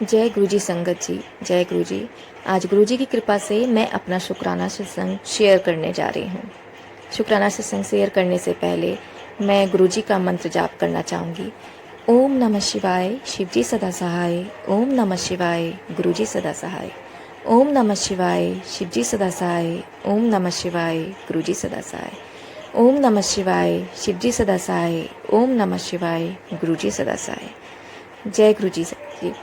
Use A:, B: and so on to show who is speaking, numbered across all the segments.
A: जय गुरु जी संगत जी, जय गुरु जी। आज गुरु जी की कृपा से मैं अपना शुक्राना सत्संग शेयर करने जा रही हूँ। शुक्राना सत्संग शेयर करने से पहले मैं गुरु जी का मंत्र जाप करना चाहूँगी। ओम नमः शिवाय, शिव जी सदा सहाय। ओम नमः शिवाय, गुरु जी सदा सहाय। ओम नमः शिवाय, शिव जी सदा सहाय। ओम नमः शिवाय, गुरु जी सदा सहाय। ओम नमः शिवाय, शिव जी सदा सहाय। ओम नमः शिवाय, गुरु जी सदा सहाय। जय गुरु जी जी।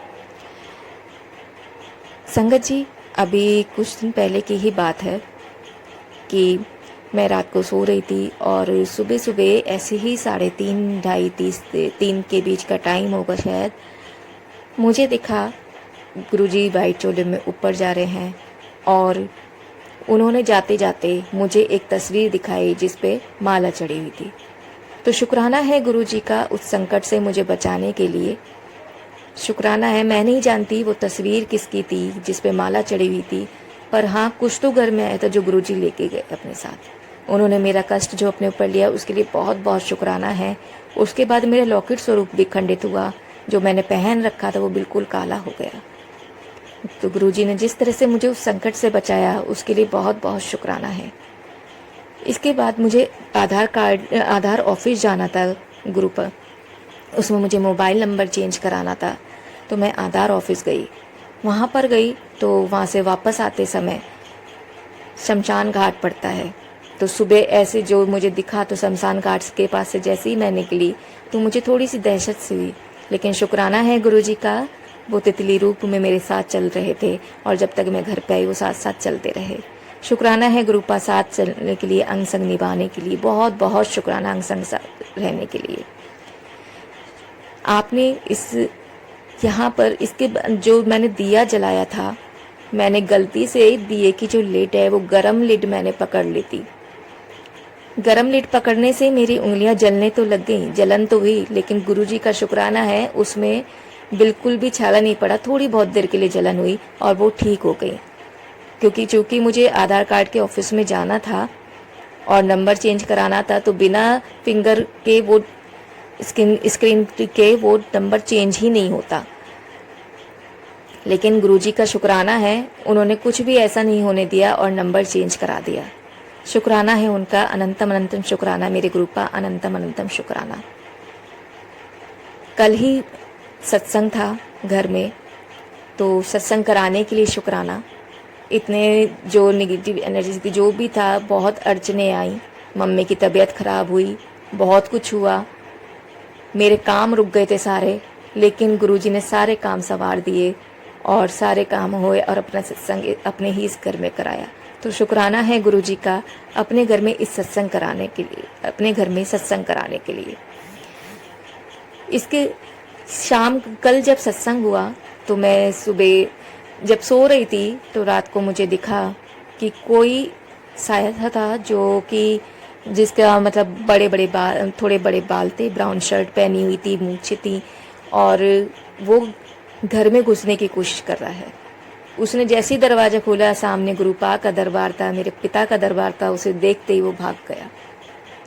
A: संगत जी, अभी कुछ दिन पहले की ही बात है कि मैं रात को सो रही थी और सुबह सुबह ऐसे ही 3:30 2:30 के बीच का टाइम होगा शायद, मुझे दिखा गुरुजी वाइट चोले में ऊपर जा रहे हैं और उन्होंने जाते जाते मुझे एक तस्वीर दिखाई जिस पे माला चढ़ी हुई थी। तो शुक्राना है गुरुजी का उस संकट से मुझे बचाने के लिए। शुक्राना है, मैं नहीं जानती वो तस्वीर किसकी थी जिस पे माला चढ़ी हुई थी, पर हाँ कुछ तो घर में आया था जो गुरुजी लेके गए अपने साथ। उन्होंने मेरा कष्ट जो अपने ऊपर लिया उसके लिए बहुत बहुत शुक्राना है। उसके बाद मेरा लॉकेट स्वरूप भी खंडित हुआ, जो मैंने पहन रखा था वो बिल्कुल काला हो गया। तो गुरुजी ने जिस तरह से मुझे उस संकट से बचाया उसके लिए बहुत बहुत शुक्राना है। इसके बाद मुझे आधार ऑफिस जाना था गुरु पर, उसमें मुझे मोबाइल नंबर चेंज कराना था। तो मैं आधार ऑफिस गई, वहाँ पर गई तो वहाँ से वापस आते समय शमशान घाट पड़ता है। तो सुबह ऐसे जो मुझे दिखा तो शमशान घाट के पास से जैसे ही मैं निकली तो मुझे थोड़ी सी दहशत सी हुई, लेकिन शुक्राना है गुरुजी का, वो तितली रूप में मेरे साथ चल रहे थे और जब तक मैं घर पे आई वो साथ साथ चलते रहे। शुक्राना है गुरु का साथ चलने के लिए, अंग संग निभाने के लिए, बहुत बहुत शुक्राना अंग संग रहने के लिए। आपने इस यहाँ पर इसके जो मैंने दिया जलाया था, मैंने गलती से दिए की जो लिड है वो गरम लिड मैंने पकड़ ली थी। गरम लिड पकड़ने से मेरी उंगलियां जलने तो लग गई, जलन तो हुई, लेकिन गुरुजी का शुक्राना है उसमें बिल्कुल भी छाला नहीं पड़ा। थोड़ी बहुत देर के लिए जलन हुई और वो ठीक हो गई, क्योंकि चूंकि मुझे आधार कार्ड के ऑफिस में जाना था और नंबर चेंज कराना था, तो बिना फिंगर के वो स्क्रीन के वो नंबर चेंज ही नहीं होता। लेकिन गुरुजी का शुक्राना है, उन्होंने कुछ भी ऐसा नहीं होने दिया और नंबर चेंज करा दिया। शुक्राना है उनका, अनंतम अनंतम शुक्राना मेरे गुरु का, अनंतम अनंतम शुक्राना। कल ही सत्संग था घर में, तो सत्संग कराने के लिए शुक्राना। इतने जो निगेटिव एनर्जी थी जो भी था, बहुत अड़चने आई, मम्मी की तबीयत खराब हुई, बहुत कुछ हुआ, मेरे काम रुक गए थे सारे, लेकिन गुरुजी ने सारे काम संवार दिए और सारे काम हुए और अपना सत्संग अपने ही इस घर में कराया। तो शुक्राना है गुरुजी का अपने घर में इस सत्संग कराने के लिए, अपने घर में सत्संग कराने के लिए। इसके शाम कल जब सत्संग हुआ तो मैं सुबह जब सो रही थी तो रात को मुझे दिखा कि कोई साया था जो कि जिसका मतलब बड़े बड़े बाल, थोड़े बड़े बाल थे, ब्राउन शर्ट पहनी हुई थी, मूछें थी और वो घर में घुसने की कोशिश कर रहा है। उसने जैसे ही दरवाज़ा खोला, सामने गुरुपा का दरबार था, मेरे पिता का दरबार था, उसे देखते ही वो भाग गया।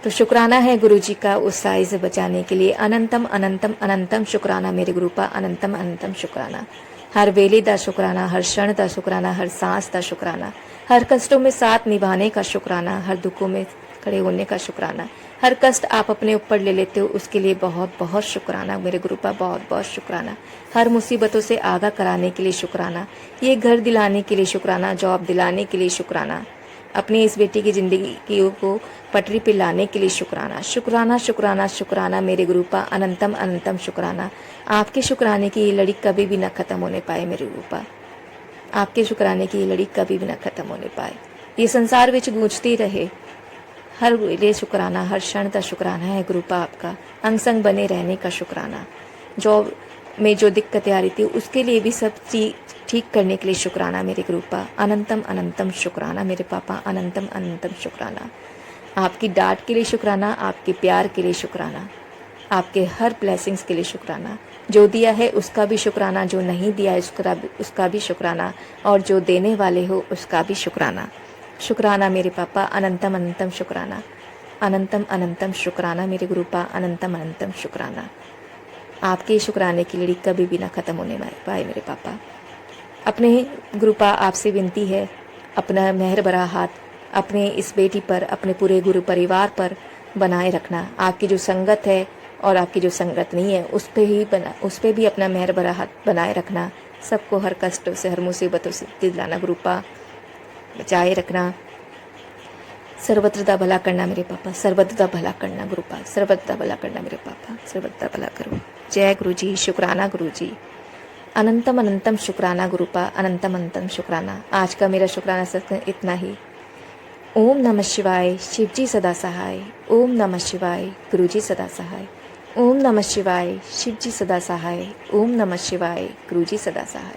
A: तो शुक्राना है गुरुजी का उस साई से बचाने के लिए, अनंतम अनंतम अनंतम शुक्राना मेरे गुरुपा, अनंतम अनंतम शुक्राना। हर वेले दा शुक्राना, हर क्षण दा शुक्राना, हर सांस दा शुक्राना, हर कष्टों में साथ निभाने का शुक्राना, हर दुखों में खड़े होने का शुक्राना। हर कष्ट आप अपने ऊपर ले लेते हो उसके लिए बहुत बहुत शुक्राना मेरे गुरुपा, बहुत बहुत शुक्राना। हर मुसीबतों से आगाह कराने के लिए शुक्राना, ये घर दिलाने के लिए शुक्राना, जॉब दिलाने के लिए शुक्राना, अपनी इस बेटी की ज़िंदगी को पटरी पे लाने के लिए शुक्राना। शुक्राना शुक्राना शुक्राना मेरे गुरुपा, अनंतम अनंतम शुक्राना। आपके शुक्राने की ये लड़ी कभी भी न ख़त्म होने पाए मेरे गुरुपा, आपके शुक्राने की ये लड़ी कभी भी न ख़त्म होने पाए, ये संसार विच गूंजती रहे। हर वेले शुक्राना, हर क्षण का शुक्राना है गुरुपा आपका, अंग संग बने रहने का शुक्राना। जॉब में जो दिक्कतें आ रही थी उसके लिए भी सब चीज ठीक करने के लिए शुक्राना मेरे गुरुपा, अनंतम अनंतम शुक्राना मेरे पापा, अनंतम अनंतम शुक्राना। आपकी डांट के लिए शुक्राना, आपके प्यार के लिए शुक्राना, आपके हर ब्लेसिंग्स के लिए शुक्राना। जो दिया है उसका भी शुक्राना, जो नहीं दिया है उसका भी शुक्राना, और जो देने वाले हो उसका भी शुक्राना। शुक्राना मेरे पापा, अनंतम अनंतम शुक्राना, अनंतम अनंतम शुक्राना मेरे गुरुपा, अनंतम अनंतम शुक्राना। आपके शुक्राने की लड़ी कभी भी ना ख़त्म होने पाए मेरे पापा। अपने गुरुपा आपसे विनती है, अपना मेहर भरा हाथ अपने इस बेटी पर, अपने पूरे गुरु परिवार पर बनाए रखना। आपकी जो संगत है और आपकी जो संगत नहीं है उस पे भी अपना मेहर भरा हाथ बनाए रखना। सबको हर कष्टों से, हर मुसीबतों से दिलाना गुरुपा, बचाए रखना। सर्वत्र दा भला करना मेरे पापा, सर्वत्र दा भला करना गुरुपा, सर्वत्र दा भला करना मेरे पापा, सर्वत्र दा भला करो। जय गुरु जी, शुक्राना गुरु जी, अनंतम अनंतम शुक्राना गुरुपा, अनंतम अनंतम शुक्राना। आज का मेरा शुक्राना सत्संग इतना ही। ओम नमः शिवाय, शिव जी सदा सहाय। ओम नमः शिवाय, गुरु जी सदा सहाय। ओम नमः शिवाय, शिव जी सदा सहाय। ओम नमः शिवाय, गुरु जी सदा सहाय।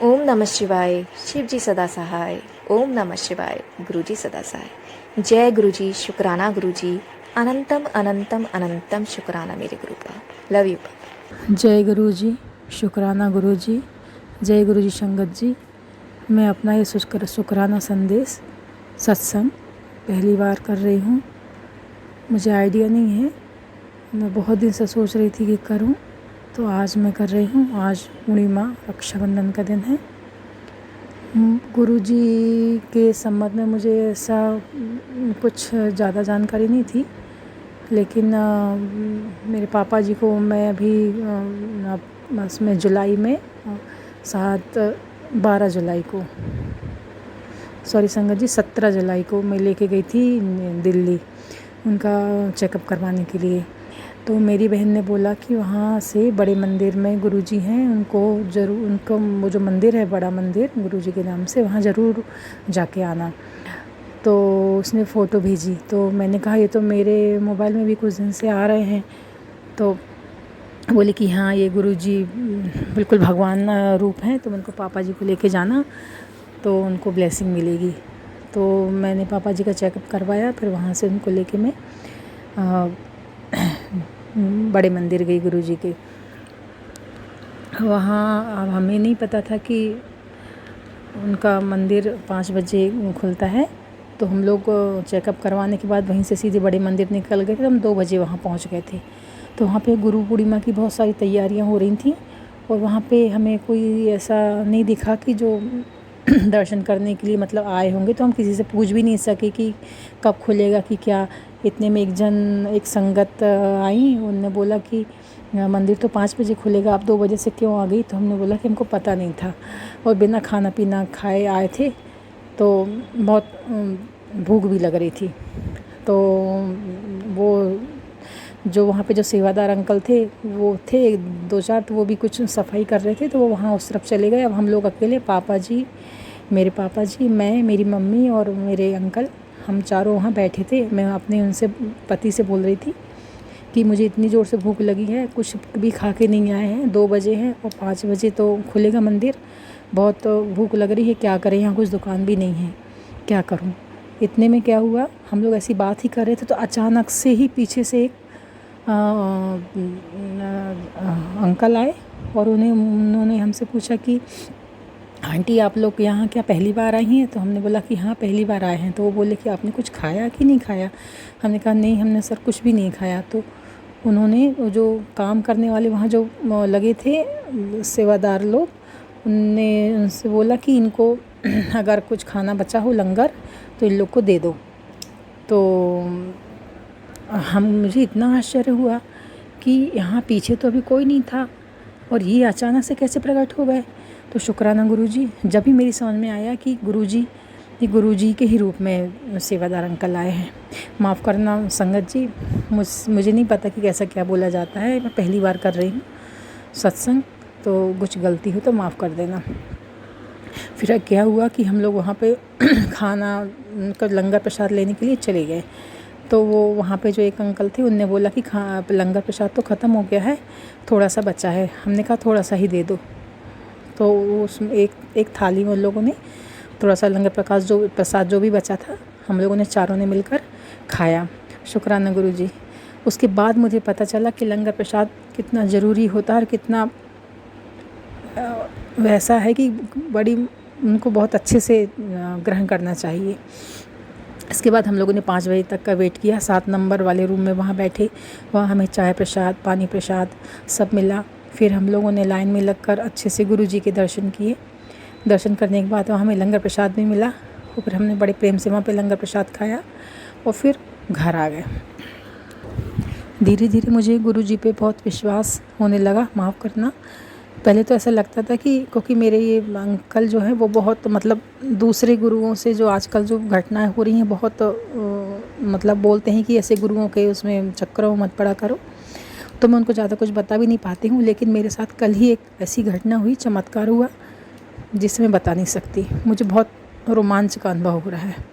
A: ओम नमः शिवाय, शिव जी सदा सहाय। ओम नमः शिवाय, गुरु जी सदा सहाय। जय गुरु जी, शुक्राना गुरु जी, अनंतम अनंतम अनंतम शुक्राना मेरे गुरु का। Love you.
B: जय गुरु जी, शुक्राना गुरु जी, जय गुरु जी संगत जी। मैं अपना ये शुक्राना संदेश सत्संग पहली बार कर रही हूँ। मुझे आइडिया नहीं है, मैं बहुत दिन से सोच रही थी कि करूँ, तो आज मैं कर रही हूँ। आज पूर्णिमा रक्षाबंधन का दिन है। गुरु जी के संबंध में मुझे ऐसा कुछ ज़्यादा जानकारी नहीं थी, लेकिन मेरे पापा जी को मैं अभी इसमें जुलाई में 12 जुलाई को, सॉरी संगत जी, 17 जुलाई को मैं लेके गई थी दिल्ली उनका चेकअप करवाने के लिए। तो मेरी बहन ने बोला कि वहाँ से बड़े मंदिर में गुरुजी हैं, उनको ज़रूर, उनको वो जो मंदिर है बड़ा मंदिर गुरुजी के नाम से, वहाँ ज़रूर जाके आना। तो उसने फ़ोटो भेजी, तो मैंने कहा ये तो मेरे मोबाइल में भी कुछ दिन से आ रहे हैं। तो बोले कि हाँ ये गुरुजी बिल्कुल भगवान रूप हैं, तो उनको पापा जी को लेके जाना तो उनको ब्लेसिंग मिलेगी। तो मैंने पापा जी का चेकअप करवाया, फिर वहाँ से उनको लेके मैं बड़े मंदिर गई गुरुजी के। वहाँ अब हमें नहीं पता था कि उनका मंदिर 5 बजे खुलता है, तो हम लोग चेकअप करवाने के बाद वहीं से सीधे बड़े मंदिर निकल गए थे। हम 2 बजे वहाँ पहुँच गए थे। तो वहाँ पे गुरु पूर्णिमा की बहुत सारी तैयारियाँ हो रही थी, और वहाँ पे हमें कोई ऐसा नहीं दिखा कि जो दर्शन करने के लिए मतलब आए होंगे। तो हम किसी से पूछ भी नहीं सके कि कब खुलेगा कि क्या। इतने में एक संगत आई, उन्होंने बोला कि मंदिर तो 5 बजे खुलेगा, आप 2 बजे से क्यों आ गई। तो हमने बोला कि हमको पता नहीं था, और बिना खाना पीना खाए आए थे, तो बहुत भूख भी लग रही थी। तो वो जो वहाँ पे जो सेवादार अंकल थे वो थे 2-4, तो वो भी कुछ सफाई कर रहे थे, तो वो वहाँ उस तरफ चले गए। अब हम लोग अकेले, पापा जी, मेरे पापा जी, मैं, मेरी मम्मी और मेरे अंकल, हम चारों वहाँ बैठे थे। मैं अपने उनसे पति से बोल रही थी कि मुझे इतनी ज़ोर से भूख लगी है, कुछ भी खा के नहीं आए हैं, 2 बजे हैं और 5 बजे तो खुलेगा मंदिर, बहुत भूख लग रही है, क्या करें, यहाँ कुछ दुकान भी नहीं है, क्या करूँ। इतने में क्या हुआ, हम लोग ऐसी बात ही कर रहे थे, तो अचानक से ही पीछे से एक अंकल आए, और उन्होंने हमसे पूछा कि आंटी आप लोग यहाँ क्या पहली बार आई हैं। तो हमने बोला कि हाँ पहली बार आए हैं। तो वो बोले कि आपने कुछ खाया कि नहीं खाया। हमने कहा नहीं, हमने सर कुछ भी नहीं खाया। तो उन्होंने जो काम करने वाले वहाँ जो लगे थे सेवादार लोग, उनसे बोला कि इनको अगर कुछ खाना बचा हो लंगर तो इन लोग को दे दो। तो मुझे इतना आश्चर्य हुआ कि यहाँ पीछे तो अभी कोई नहीं था, और ये अचानक से कैसे प्रकट हो गए। तो शुक्राना गुरुजी, जब भी मेरी समझ में आया कि गुरुजी के ही रूप में सेवादार अंकल आए हैं। माफ़ करना संगत जी, मुझे नहीं पता कि कैसा क्या बोला जाता है, मैं पहली बार कर रही हूँ सत्संग, तो कुछ गलती हो तो माफ़ कर देना। फिर क्या हुआ कि हम लोग वहाँ पे खाना का लंगर प्रसाद लेने के लिए चले गए। तो वो वहाँ पे जो एक अंकल थे, उनने बोला कि लंगर प्रसाद तो ख़त्म हो गया है, थोड़ा सा बचा है। हमने कहा थोड़ा सा ही दे दो। तो उसमें एक थाली में उन लोगों ने थोड़ा सा लंगर प्रसाद जो भी बचा था, हम लोगों ने चारों ने मिलकर खाया। शुक्राना गुरुजी। उसके बाद मुझे पता चला कि लंगर प्रसाद कितना ज़रूरी होता है, और कितना वैसा है कि उनको बहुत अच्छे से ग्रहण करना चाहिए। इसके बाद हम लोगों ने 5 बजे तक का वेट किया। 7 नंबर वाले रूम में वहाँ बैठे, वहाँ हमें चाय प्रसाद, पानी प्रसाद सब मिला। फिर हम लोगों ने लाइन में लगकर अच्छे से गुरुजी के दर्शन किए। दर्शन करने के बाद वहाँ हमें लंगर प्रसाद भी मिला और फिर हमने बड़े प्रेम से वहाँ पे लंगर प्रसाद खाया और फिर घर आ गए। धीरे धीरे मुझे गुरुजी पे बहुत विश्वास होने लगा। माफ़ करना, पहले तो ऐसा लगता था कि क्योंकि मेरे ये अंकल जो हैं वो बहुत मतलब दूसरे गुरुओं से जो आजकल जो घटनाएं हो रही हैं बहुत मतलब बोलते हैं कि ऐसे गुरुओं के उसमें चक्करों में मत पड़ा करो, तो मैं उनको ज़्यादा कुछ बता भी नहीं पाती हूँ। लेकिन मेरे साथ कल ही एक ऐसी घटना हुई, चमत्कार हुआ जिसे मैं बता नहीं सकती। मुझे बहुत रोमांच का अनुभव हो रहा है।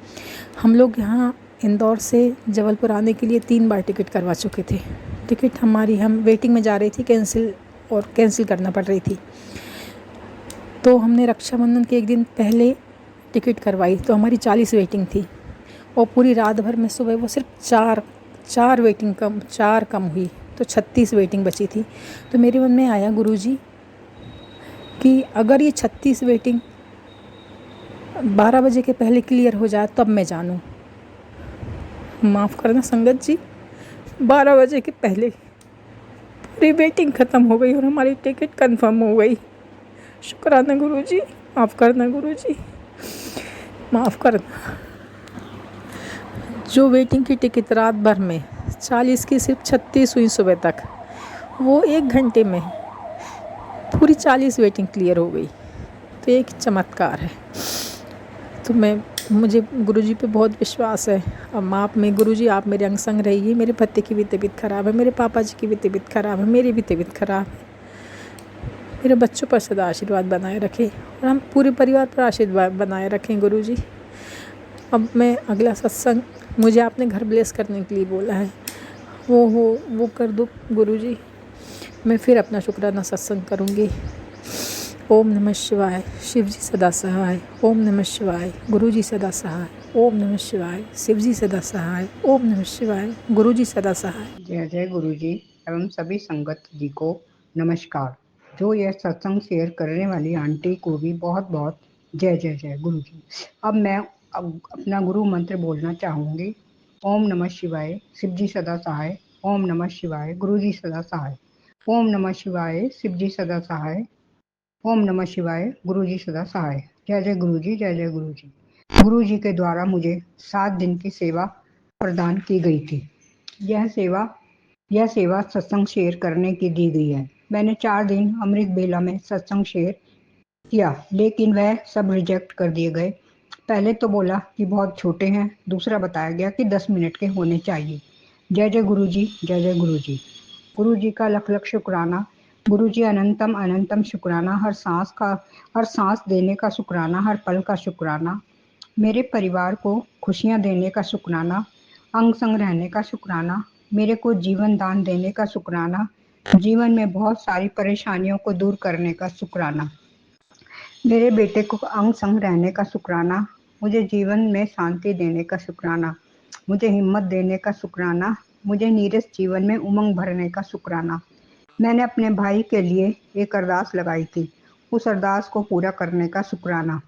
B: हम लोग यहाँ इंदौर से जबलपुर आने के लिए 3 बार टिकट करवा चुके थे। टिकट हमारी, हम वेटिंग में जा रही थी, कैंसिल करना पड़ रही थी। तो हमने रक्षाबंधन के एक दिन पहले टिकट करवाई तो हमारी 40 वेटिंग थी और पूरी रात भर में सुबह वो सिर्फ 4 कम हुई तो 36 वेटिंग बची थी। तो मेरे मन में आया गुरुजी कि अगर ये 36 वेटिंग 12 बजे के पहले क्लियर हो जाए तब मैं जानूँ। माफ़ करना संगत जी, 12 बजे के पहले पूरी वेटिंग ख़त्म हो गई और हमारी टिकट कंफर्म हो गई। शुक्राना गुरुजी, माफ़ करना गुरुजी, माफ़ करना। जो वेटिंग की टिकट रात भर में 40 की सिर्फ 36 हुई सुबह तक, वो 1 घंटे में पूरी 40 वेटिंग क्लियर हो गई। तो एक चमत्कार है। तो मुझे गुरुजी पे बहुत विश्वास है। अब आप में गुरुजी, आप मेरे अंग संग रहिए। मेरे पति की भी तबीयत ख़राब है, मेरे पापा जी की भी तबीयत ख़राब है, मेरी भी तबीयत ख़राब है। मेरे बच्चों पर सदा आशीर्वाद बनाए रखें और हम पूरे परिवार पर आशीर्वाद बनाए रखें गुरुजी। अब मैं अगला सत्संग, मुझे आपने घर ब्लेस करने के लिए बोला है, वो कर दो गुरुजी। मैं फिर अपना शुक्राना सत्संग करूँगी। ओम नमः शिवाय, शिव जी सदा सहाय। ओम नमः शिवाय, गुरु जी सदा सहाय। ओम नमः शिवाय, शिव जी सदा सहाय। ओम नमः शिवाय, गुरु जी सदा सहाय।
C: जय जय गुरु जी एवं सभी संगत जी को नमस्कार। जो यह सत्संग शेयर करने वाली आंटी को भी बहुत बहुत जय जय जय गुरु जी। अब मैं अपना गुरु मंत्र बोलना चाहूँगी। ओम नमः शिवाय, शिव जी सदा सहाय। ओम नमः शिवाय, गुरु जी सदा सहाय। ओम नमः शिवाय, शिव जी सदा सहाय। ओम नमः शिवाय, गुरु जी सदा सहाय। जय जय गुरु जी, जय जय गुरु जी। गुरु जी के द्वारा मुझे 7 दिन की सेवा प्रदान की गई थी। यह सेवा सत्संग शेयर करने की दी गई है। मैंने 4 दिन अमृत बेला में सत्संग शेयर किया, लेकिन वह सब रिजेक्ट कर दिए गए। पहले तो बोला कि बहुत छोटे हैं, दूसरा बताया गया कि 10 मिनट के होने चाहिए। जय जय गुरु जी, जय जय गुरु जी। गुरु जी का लख लख शुक्राना। गुरु जी अनंतम अनंतम शुक्राना। हर सांस देने का शुक्राना, हर पल का शुक्राना। मेरे परिवार को खुशियां देने का शुक्राना, अंग संग रहने का शुक्राना, मेरे को जीवन दान देने का शुक्राना, जीवन में बहुत सारी परेशानियों को दूर करने का शुक्राना, मेरे बेटे को अंग संग रहने का शुक्राना, मुझे जीवन में शांति देने का शुक्राना, मुझे हिम्मत देने का शुक्राना, मुझे नीरस जीवन में उमंग भरने का शुक्राना। मैंने अपने भाई के लिए एक अरदास लगाई थी, उस अरदास को पूरा करने का शुक्राना,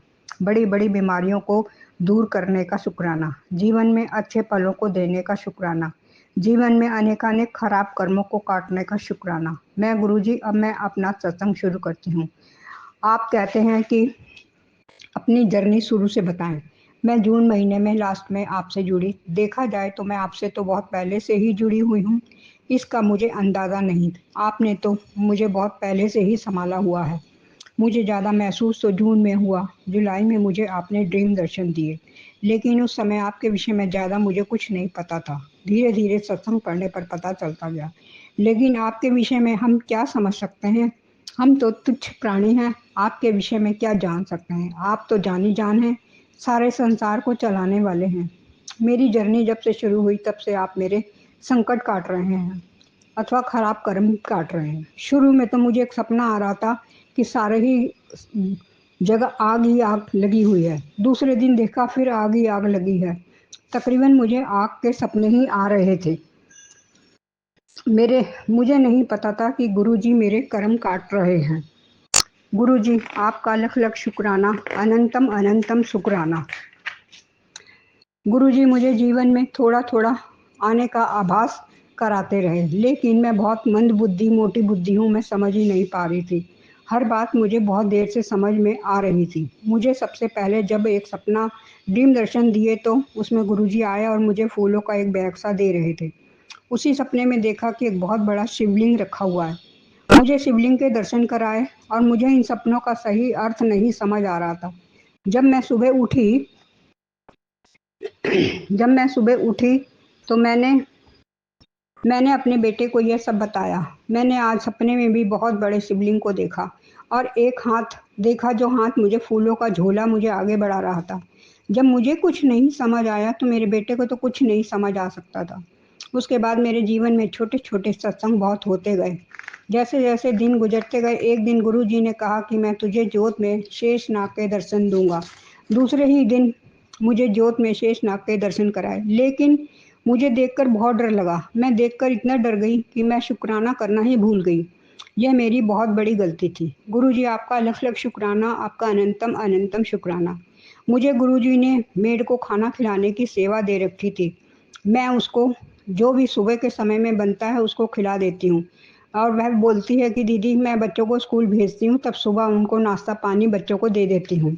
C: बड़ी बड़ी बीमारियों को दूर करने का शुक्राना, जीवन में अच्छे पलों को देने का शुक्राना, जीवन में अनेकानेक खराब कर्मों को काटने का शुक्राना। मैं गुरुजी, अब मैं अपना सत्संग शुरू करती हूँ। आप कहते हैं कि अपनी जर्नी शुरू से बताएं। मैं जून महीने में लास्ट में आपसे जुड़ी। देखा जाए तो मैं आपसे तो बहुत पहले से ही जुड़ी हुई हूँ, इसका मुझे अंदाज़ा नहीं। आपने तो मुझे बहुत पहले से ही संभाला हुआ है। मुझे ज़्यादा महसूस तो जून में हुआ। जुलाई में मुझे आपने ड्रीम दर्शन दिए, लेकिन उस समय आपके विषय में ज़्यादा मुझे कुछ नहीं पता था। धीरे धीरे सत्संग पढ़ने पर पता चलता गया। लेकिन आपके विषय में हम क्या समझ सकते हैं, हम तो तुच्छ प्राणी हैं, आपके विषय में क्या जान सकते हैं। आप तो जानी जान हैं, सारे संसार को चलाने वाले हैं। मेरी जर्नी जब से शुरू हुई तब से आप मेरे संकट काट रहे हैं अथवा खराब कर्म काट रहे हैं। शुरू में तो मुझे एक सपना आ रहा था कि सारे ही जगह आग ही आग लगी हुई है। दूसरे दिन देखा फिर आग ही आग लगी है। तकरीबन मुझे आग के सपने ही आ रहे थे। मुझे नहीं पता था कि गुरुजी मेरे कर्म काट रहे हैं। गुरुजी, आपका लख लख शुक्राना, अनंतम अनंतम शुक्राना। गुरुजी मुझे जीवन में थोड़ा थोड़ा आने का आभास कराते रहे, लेकिन मैं बहुत मंद बुद्धि मोटी बुद्धि हूँ, मैं समझ ही नहीं पा रही थी। हर बात मुझे बहुत देर से समझ में आ रही थी। मुझे सबसे पहले जब एक सपना ड्रीम दर्शन दिए तो उसमें गुरुजी आए और मुझे फूलों का एक बैग सा दे रहे थे। उसी सपने में देखा कि एक बहुत बड़ा शिवलिंग रखा हुआ है। मुझे शिवलिंग के दर्शन कराए और मुझे इन सपनों का सही अर्थ नहीं समझ आ रहा था। जब मैं सुबह उठी जब मैं सुबह उठी तो मैंने अपने बेटे को यह सब बताया। मैंने आज सपने में भी बहुत बड़े शिवलिंग को देखा और एक हाथ देखा, जो हाथ मुझे फूलों का झोला मुझे आगे बढ़ा रहा था। जब मुझे कुछ नहीं समझ आया तो मेरे बेटे को तो कुछ नहीं समझ आ सकता था। उसके बाद मेरे जीवन में छोटे छोटे सत्संग बहुत होते गए। जैसे जैसे दिन गुजरते गए, एक दिन गुरु जी ने कहा कि मैं तुझे जोत में शेष नाग के दर्शन दूंगा। दूसरे ही दिन मुझे जोत में शेष नाग के दर्शन कराए, लेकिन मुझे देखकर बहुत डर लगा। मैं देखकर इतना डर गई कि मैं शुक्राना करना ही भूल गई। यह मेरी बहुत बड़ी गलती थी। गुरुजी आपका लख लख शुक्राना, आपका अनंतम अनंतम शुक्राना। मुझे गुरुजी ने मेड को खाना खिलाने की सेवा दे रखी थी। मैं उसको जो भी सुबह के समय में बनता है उसको खिला देती हूँ, और वह बोलती है कि दीदी मैं बच्चों को स्कूल भेजती हूँ, तब सुबह उनको नाश्ता पानी बच्चों को दे देती हूँ।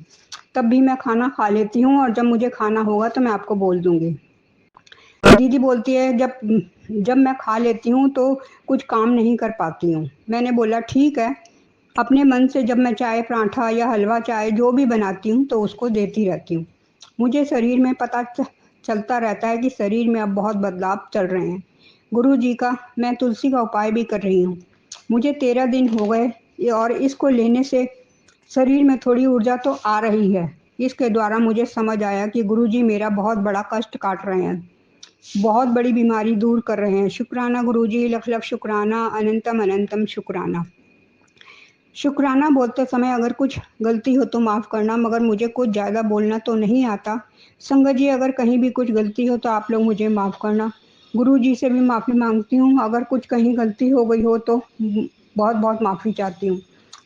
C: तब भी मैं खाना खा लेती हूँ और जब मुझे खाना होगा तो मैं आपको बोल दूंगी। दीदी बोलती है जब जब मैं खा लेती हूँ तो कुछ काम नहीं कर पाती हूँ। मैंने बोला ठीक है। अपने मन से जब मैं चाय पराठा या हलवा चाय जो भी बनाती हूँ तो उसको देती रहती हूँ। मुझे शरीर में चलता रहता है कि शरीर में अब बहुत बदलाव चल रहे हैं। गुरु जी का मैं तुलसी का उपाय भी कर रही हूँ। मुझे 13 दिन हो गए और इसको लेने से शरीर में थोड़ी ऊर्जा तो आ रही है। इसके द्वारा मुझे समझ आया कि गुरु जी मेरा बहुत बड़ा कष्ट काट रहे हैं, बहुत बड़ी बीमारी दूर कर रहे हैं। शुक्राना गुरुजी, लख लख शुक्राना, अनंतम अनंतम शुक्राना। शुक्राना बोलते समय अगर कुछ गलती हो तो माफ़ करना, मगर मुझे कुछ ज़्यादा बोलना तो नहीं आता। संगत जी अगर कहीं भी कुछ गलती हो तो आप लोग मुझे माफ़ करना। गुरु जी से भी माफ़ी मांगती हूँ, अगर कुछ कहीं गलती हो गई हो तो बहुत बहुत माफ़ी चाहती हूँ।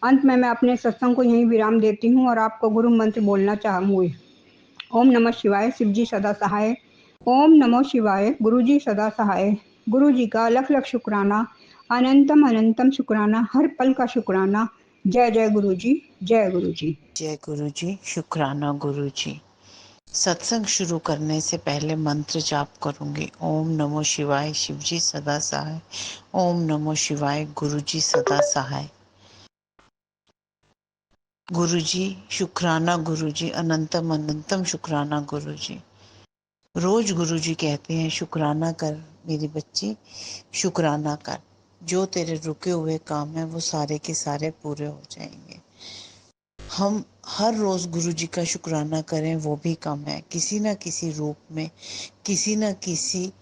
C: अंत में मैं अपने सत्संग को यहीं विराम देती हूँ और आपको गुरु मंत्र बोलना चाहूँगी। ओम नमः शिवाय, शिव जी सदा सहाय। ओम नमः शिवाय, गुरु जी सदा सहाय। गुरु जी का लख लख शुक्राना, अनंतम अनंतम शुक्राना, हर पल का शुक्राना। जय जय गुरु जी, जय गुरु जी।
D: जय गुरु जी। शुक्राना गुरु जी। सत्संग शुरू करने से पहले मंत्र जाप करूंगी। ओम नमो शिवाय, शिव जी सदा सहाय। ओम नमो शिवाय, गुरु जी सदा सहाय। गुरु जी शुक्राना, गुरु जी अनंतम अनंतम शुक्राना गुरु जी। रोज गुरु जी कहते हैं शुक्राना कर मेरी बच्ची, शुक्राना कर। जो तेरे रुके हुए काम है वो सारे के सारे पूरे हो जाएंगे। हम हर रोज गुरु जी का शुक्राना करें वो भी कम है। किसी न किसी रूप में, किसी न किसी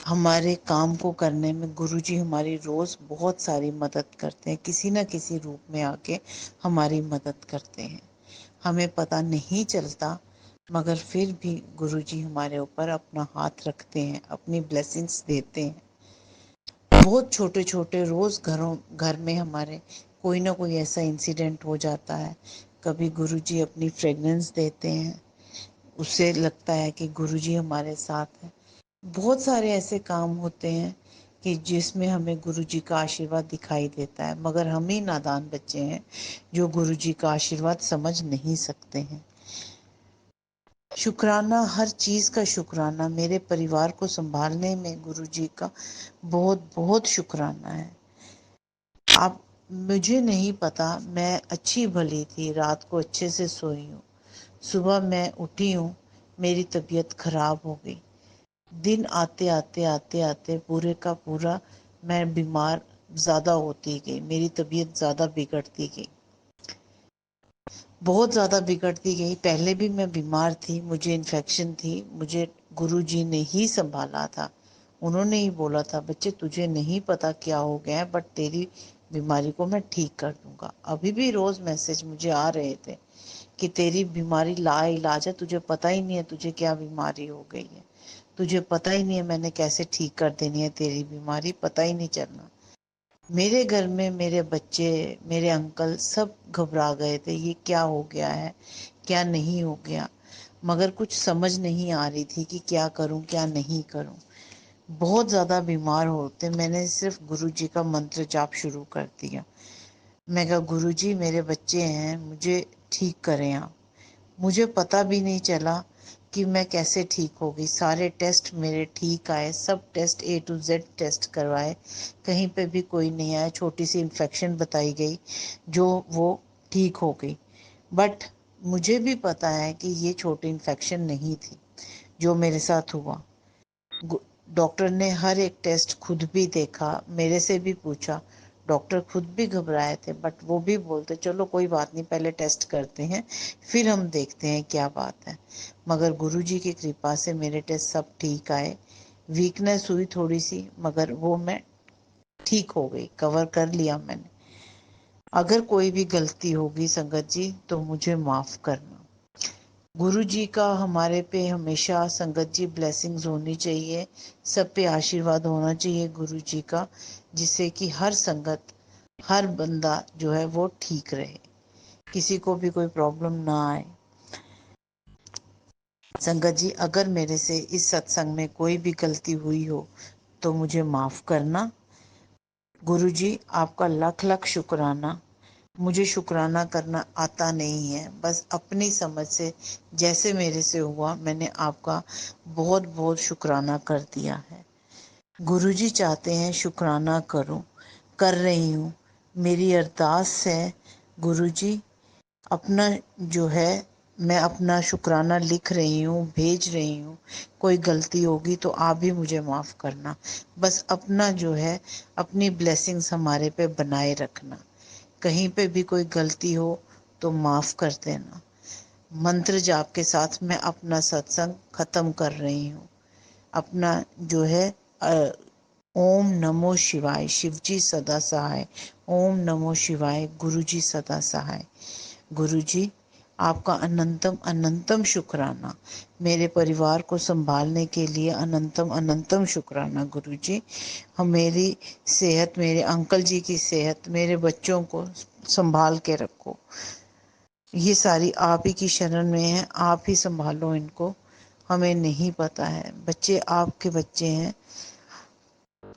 D: हमारे काम को करने में गुरु जी हमारी रोज बहुत सारी मदद करते हैं। किसी न किसी रूप में आके हमारी मदद करते हैं। हमें पता नहीं चलता, मगर फिर भी गुरु जी हमारे ऊपर अपना हाथ रखते हैं, अपनी ब्लेसिंग्स देते हैं। बहुत छोटे छोटे रोज घर में हमारे कोई ना कोई ऐसा इंसिडेंट हो जाता है। कभी गुरुजी अपनी फ्रेगनेंस देते हैं, उससे लगता है कि गुरुजी हमारे साथ हैं। बहुत सारे ऐसे काम होते हैं कि जिसमें हमें गुरुजी का आशीर्वाद दिखाई देता है, मगर हम ही नादान बच्चे हैं जो गुरुजी का आशीर्वाद समझ नहीं सकते हैं। शुक्राना, हर चीज़ का शुक्राना। मेरे परिवार को संभालने में गुरुजी का बहुत बहुत शुक्राना है। आप मुझे नहीं पता, मैं अच्छी भली थी, रात को अच्छे से सोई हूँ, सुबह मैं उठी हूँ, मेरी तबीयत खराब हो गई। दिन आते आते आते आते पूरे का पूरा मैं बीमार ज़्यादा होती गई, मेरी तबीयत ज़्यादा बिगड़ती गई, बहुत ज़्यादा बिगड़ती गई। पहले भी मैं बीमार थी, मुझे इन्फेक्शन थी, मुझे गुरुजी ने ही संभाला था। उन्होंने ही बोला था बच्चे तुझे नहीं पता क्या हो गया है, बट तेरी बीमारी को मैं ठीक कर दूंगा। अभी भी रोज़ मैसेज मुझे आ रहे थे कि तेरी बीमारी लाइलाज है, तुझे पता ही नहीं है तुझे क्या बीमारी हो गई है, तुझे पता ही नहीं है मैंने कैसे ठीक कर देनी है तेरी बीमारी, पता ही नहीं चलना। मेरे घर में मेरे बच्चे, मेरे अंकल सब घबरा गए थे, ये क्या हो गया है, क्या नहीं हो गया। मगर कुछ समझ नहीं आ रही थी कि क्या करूं क्या नहीं करूं। बहुत ज़्यादा बीमार होते मैंने सिर्फ गुरुजी का मंत्र जाप शुरू कर दिया। मैं कहा गुरुजी मेरे बच्चे हैं, मुझे ठीक करें आप। मुझे पता भी नहीं चला कि मैं कैसे ठीक हो गई। सारे टेस्ट मेरे ठीक आए, सब test A to Z test करवाए, कहीं पे भी कोई नहीं आया। छोटी सी इन्फेक्शन बताई गई जो वो ठीक हो गई। बट मुझे भी पता है कि ये छोटी इन्फेक्शन नहीं थी जो मेरे साथ हुआ। डॉक्टर ने हर एक टेस्ट खुद भी देखा, मेरे से भी पूछा। डॉक्टर खुद भी घबराए थे बट वो भी बोलते चलो कोई बात नहीं, पहले टेस्ट करते हैं फिर हम देखते हैं क्या बात है। मगर गुरुजी की कृपा से मेरे टेस्ट सब ठीक आए। वीकनेस हुई थोड़ी सी मगर वो मैं ठीक हो गई, कवर कर लिया मैंने। अगर कोई भी गलती होगी संगत जी तो मुझे माफ़ करना। गुरु जी का हमारे पे हमेशा संगत जी ब्लेसिंग्स होनी चाहिए, सब पे आशीर्वाद होना चाहिए गुरु जी का, जिससे कि हर संगत हर बंदा जो है वो ठीक रहे, किसी को भी कोई प्रॉब्लम ना आए। संगत जी अगर मेरे से इस सत्संग में कोई भी गलती हुई हो तो मुझे माफ़ करना। गुरु जी आपका लख लख शुक्राना। मुझे शुक्राना करना आता नहीं है, बस अपनी समझ से जैसे मेरे से हुआ मैंने आपका बहुत बहुत शुक्राना कर दिया है। गुरुजी चाहते हैं शुक्राना करूं, कर रही हूं। मेरी अरदास है गुरुजी, अपना जो है मैं अपना शुक्राना लिख रही हूँ, भेज रही हूँ। कोई गलती होगी तो आप भी मुझे माफ़ करना। बस अपना जो है अपनी ब्लेसिंग्स हमारे पे बनाए रखना। कहीं पे भी कोई गलती हो तो माफ़ कर देना। मंत्र जाप के साथ मैं अपना सत्संग ख़त्म कर रही हूँ। अपना जो है ओम नमो शिवाय, शिवजी सदा सहाय। ओम नमो शिवाय, गुरुजी सदा सहाय। गुरुजी आपका अनंतम अनंतम शुक्राना। मेरे परिवार को संभालने के लिए अनंतम अनंतम शुक्राना गुरुजी। हम मेरी सेहत, मेरे अंकल जी की सेहत, मेरे बच्चों को संभाल के रखो। ये सारी आप ही की शरण में है, आप ही संभालो इनको। हमें नहीं पता है, बच्चे आपके बच्चे हैं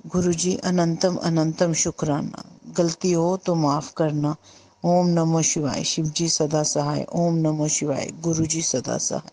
D: गुरुजी। अनंतम अनंतम शुक्राना। गलती हो तो माफ़ करना। ओम नमो शिवाय, शिवजी सदा सहाय। ओम नमो शिवाय, गुरुजी सदा सहाय।